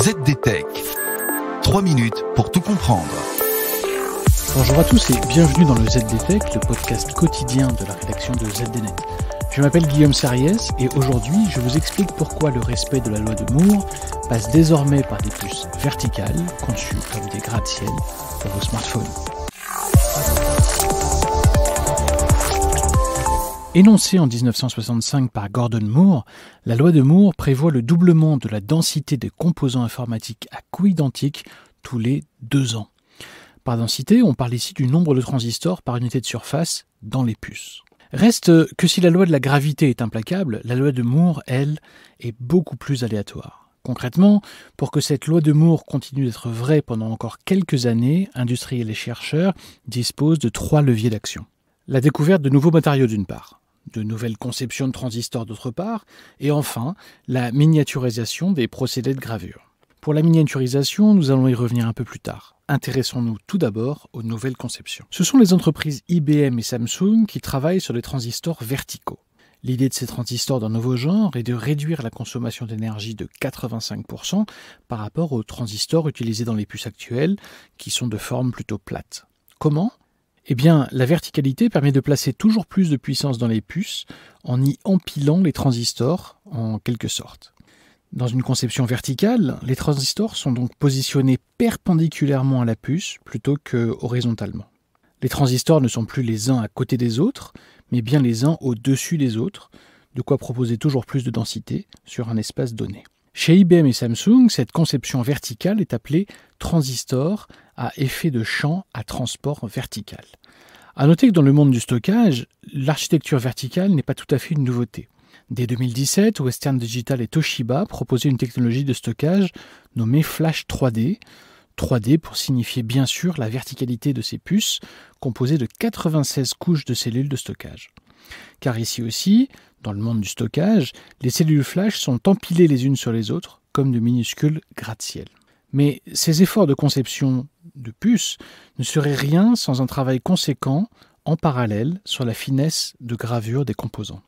ZDTech. 3 minutes pour tout comprendre. Bonjour à tous et bienvenue dans le ZDTech, le podcast quotidien de la rédaction de ZDNet. Je m'appelle Guillaume Sariès et aujourd'hui je vous explique pourquoi le respect de la loi de Moore passe désormais par des puces verticales conçues comme des gratte-ciel pour vos smartphones. Énoncée en 1965 par Gordon Moore, la loi de Moore prévoit le doublement de la densité des composants informatiques à coût identique tous les 2 ans. Par densité, on parle ici du nombre de transistors par unité de surface dans les puces. Reste que si la loi de la gravité est implacable, la loi de Moore, elle, est beaucoup plus aléatoire. Concrètement, pour que cette loi de Moore continue d'être vraie pendant encore quelques années, industriels et chercheurs disposent de 3 leviers d'action. La découverte de nouveaux matériaux d'une part, de nouvelles conceptions de transistors d'autre part, et enfin, la miniaturisation des procédés de gravure. Pour la miniaturisation, nous allons y revenir un peu plus tard. Intéressons-nous tout d'abord aux nouvelles conceptions. Ce sont les entreprises IBM et Samsung qui travaillent sur des transistors verticaux. L'idée de ces transistors d'un nouveau genre est de réduire la consommation d'énergie de 85% par rapport aux transistors utilisés dans les puces actuelles, qui sont de forme plutôt plate. Comment ? Eh bien, la verticalité permet de placer toujours plus de puissance dans les puces en y empilant les transistors en quelque sorte. Dans une conception verticale, les transistors sont donc positionnés perpendiculairement à la puce plutôt que horizontalement. Les transistors ne sont plus les uns à côté des autres, mais bien les uns au-dessus des autres, de quoi proposer toujours plus de densité sur un espace donné. Chez IBM et Samsung, cette conception verticale est appelée transistor à effet de champ à transport vertical. À noter que dans le monde du stockage, l'architecture verticale n'est pas tout à fait une nouveauté. Dès 2017, Western Digital et Toshiba proposaient une technologie de stockage nommée Flash 3D. 3D pour signifier bien sûr la verticalité de ces puces, composées de 96 couches de cellules de stockage. Car ici aussi, dans le monde du stockage, les cellules flash sont empilées les unes sur les autres, comme de minuscules gratte-ciel. Mais ces efforts de conception de puces ne seraient rien sans un travail conséquent en parallèle sur la finesse de gravure des composants.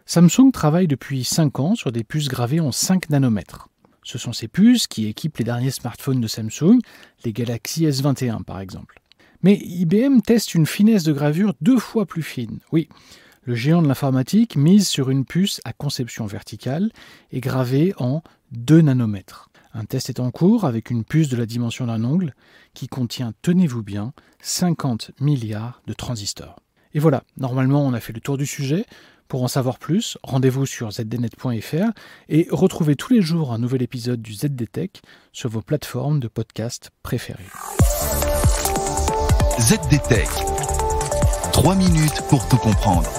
Samsung travaille depuis 5 ans sur des puces gravées en 5 nanomètres. Ce sont ces puces qui équipent les derniers smartphones de Samsung, les Galaxy S21 par exemple. Mais IBM teste une finesse de gravure 2 fois plus fine. Oui, le géant de l'informatique mise sur une puce à conception verticale et gravée en 2 nanomètres. Un test est en cours avec une puce de la dimension d'un ongle qui contient, tenez-vous bien, 50 milliards de transistors. Et voilà, normalement on a fait le tour du sujet. Pour en savoir plus, rendez-vous sur zdnet.fr et retrouvez tous les jours un nouvel épisode du ZDTech sur vos plateformes de podcast préférées. ZDTech. 3 minutes pour tout comprendre.